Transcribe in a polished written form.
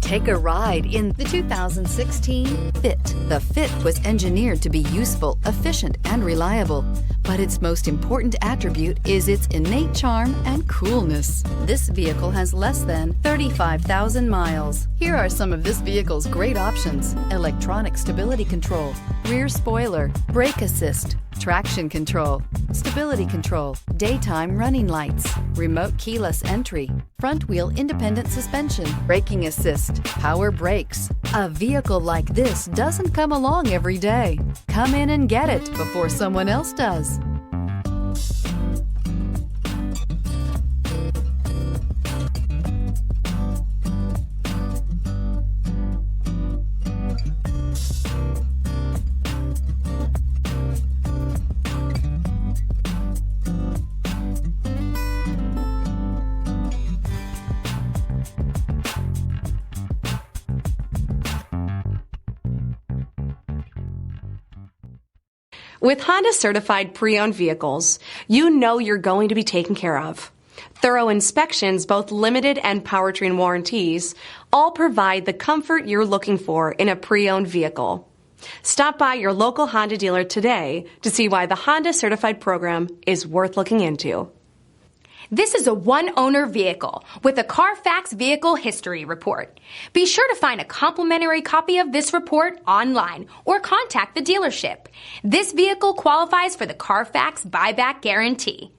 Take a ride in the 2016 Fit. The Fit was engineered to be useful, efficient, and reliable, but its most important attribute is its innate charm and coolness. This vehicle has less than 35,000 miles. Here are some of this vehicle's great options: electronic stability control, rear spoiler, brake assist, traction control, stability control, daytime running lights, remote keyless entry, front wheel independent suspension, braking assist, power brakes. A vehicle like this doesn't come along every day. Come in and get it before someone else does. With Honda certified pre-owned vehicles, you know you're going to be taken care of. Thorough inspections, both limited and powertrain warranties, all provide the comfort you're looking for in a pre-owned vehicle. Stop by your local Honda dealer today to see why the Honda certified program is worth looking into. This is a one-owner vehicle with a Carfax Vehicle History Report. Be sure to find a complimentary copy of this report online or contact the dealership. This vehicle qualifies for the Carfax Buyback Guarantee.